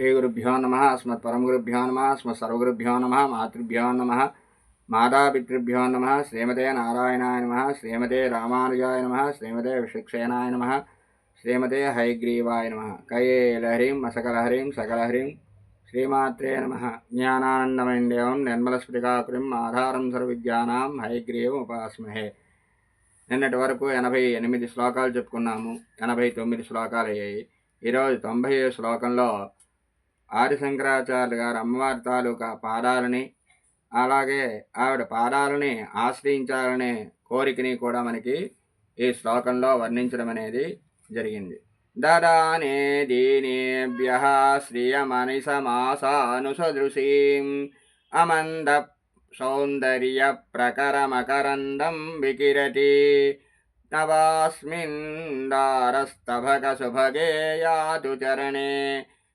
श्रीगुरुभ्यो नमः। अस्मत्परमगुरुभ्यो नमः। अस्मत्सर्वगुरुभ्यो नमः। मातृभ्यो नमः। मातापितृभ्यो नमः। श्रीमते नारायणाय नमः। श्रीमते रामानुजाय नमः। श्रीमते विश्वक्सेनाय नमः। श्रीमते हयग्रीवाय नमः। कैलहरीं सकलहरीं सकलहरीं श्रीमात्रे नमः। ज्ञानानन्दमयं देवं निर्मलस्फटिकाकृतिम् आधारं सर्वविद्यानां हयग्रीवम् उपास्महे. నిన్నటి వరకు 88 శ్లోకాలు చెప్పుకున్నాము. 89 శ్లోకాలు అయ్యాయి. ఈరోజు 90 శ్లోకంలో ఆది శంకరాచార్యులు గారు అమ్మవారి తాలూకా పాదాలని, అలాగే ఆవిడ పాదాలని ఆశ్రయించాలనే కోరికని కూడా మనకి ఈ శ్లోకంలో వర్ణించడం అనేది జరిగింది. దదానే దీనేభ్యః శ్రియమనిసమాసానుసదృశీం అమంద సౌందర్య ప్రకరమకరందం వికిరతి నవాస్మిన్ దారస్తభక సుభగే యాతు చరణే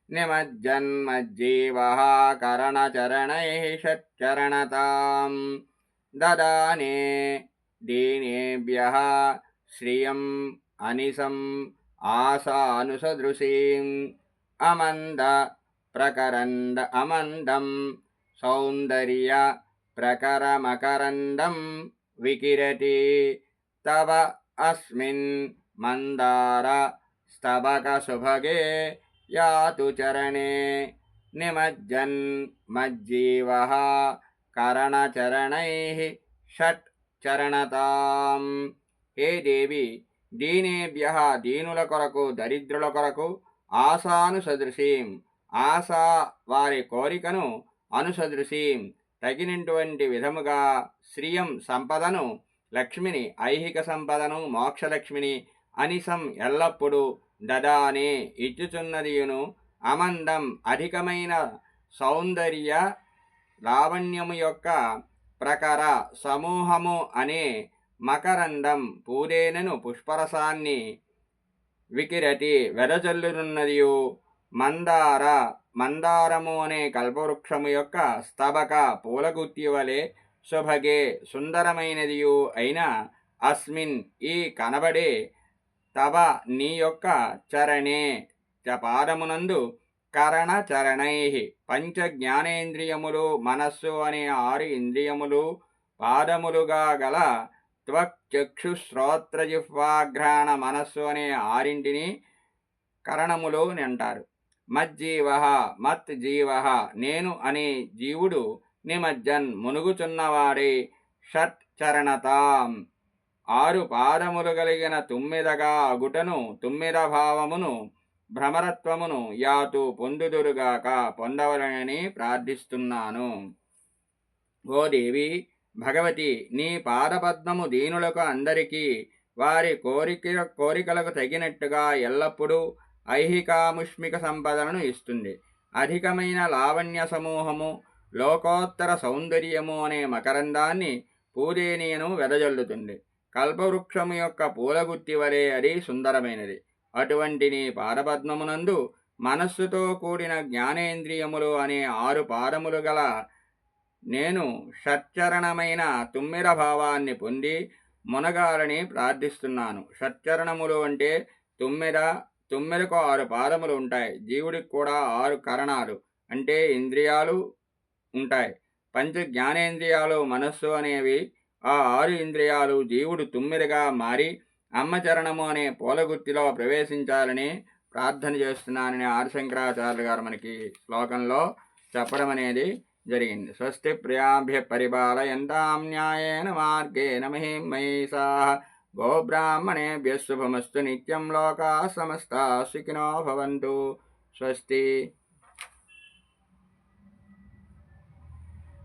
నిమజ్జన్మజ్జీవః కరణచరణైః షట్చరణతాం దదానే దీనేభ్యః శ్రియం అనిసం ఆసానుసదృశీం అమందం సౌందర్య ప్రకరమకరందం వికిరతి తవ అస్మిన్ మందార స్తబక సుభగే యాతు చరణే నిమజ్జన్ మజ్జీవః కరణచరణైః షట్ చరణతాం. హే దేవి, దీనేభ్యః దీనుల కొరకు, దరిద్రుల కొరకు, ఆశాను సదృశీం ఆశా వారి కోరికను, అనుసదృశీం తగినటువంటి విధముగా, శ్రియం సంపదను, లక్ష్మిని ఐహిక సంపదను, మోక్షలక్ష్మిని, అనిసం ఎల్లప్పుడూ, దదానే ఇచ్చుచున్నదియును, అమందం అధికమైన సౌందర్య లావణ్యము యొక్క, ప్రకర సమూహము అనే, మకరందం పూరేనను పుష్పరసాన్ని, వికిరతి వెదజల్లునున్నదియు, మందారము అనే కల్పవృక్షము యొక్క స్తబక పూలగుత్తి వలె, శుభగే సుందరమైనదియు అయిన, అస్మిన్ ఈ కనబడే, తవ నీ యొక్క, చరణే పాదమునందు, కరణ చరణై పంచ జ్ఞానేంద్రియములు, మనస్సు అనే 6 ఇంద్రియములు పాదములుగా గల, త్వక్ చక్షు శ్రోత్ర జిహ్వాఘ్రాణ మనస్సు అనే 6 కరణములు అంటారు. మత్ జీవః నేను అనే జీవుడు, నిమజ్జన్ మునుగుచున్నవాడే, షట్ చరణతాం 6 పాదములు కలిగిన తుమ్మెదగా అగుటను, తుమ్మెద భావమును, భ్రమరత్వమును యాతు పొందుదురుగాక, పొందవలనని ప్రార్థిస్తున్నాను. ఓ దేవి భగవతి, నీ పాదపద్మము దీనులకు అందరికీ వారి కోరికలకు తగినట్టుగా ఎల్లప్పుడూ ఐహికాముష్మిక సంపదలను ఇస్తుంది. అధికమైన లావణ్య సమూహము, లోకోత్తర సౌందర్యము అనే మకరందాన్ని పూదేనియను వెదజల్లుతుంది. కల్పవృక్షము యొక్క పూలగుత్తి వలె అది సుందరమైనది. అటువంటి నీ పాదపద్మమునందు మనస్సుతో కూడిన జ్ఞానేంద్రియములు అనే 6 పాదములు గల నేను షట్చరణమైన తుమ్మెద భావాన్ని పొంది మునగాలని ప్రార్థిస్తున్నాను. షట్చరణములు అంటే తుమ్మెదకు 6 పాదములు ఉంటాయి. జీవుడికి కూడా 6 కరణాలు అంటే ఇంద్రియాలు ఉంటాయి. పంచ జ్ఞానేంద్రియాలు మనస్సు అనేవి. ఆ 6 ఇంద్రియాలు జీవుడు తుమ్మెదగా మారి అమ్మచరణము అనే పూలగుత్తిలో ప్రవేశించాలని ప్రార్థన చేస్తున్నానని ఆదిశంకరాచార్యులు గారు మనకి శ్లోకంలో చెప్పడం అనేది జరిగింది. స్వస్తి ప్రియాభ్య పరిపాలయంతాం న్యాయేన మార్గేణ మహిం మహిషాః గోబ్రాహ్మణేభ్యః శుభమస్తు నిత్యం లోకాః సమస్తాః సుఖినో భవంతు. స్వస్తి.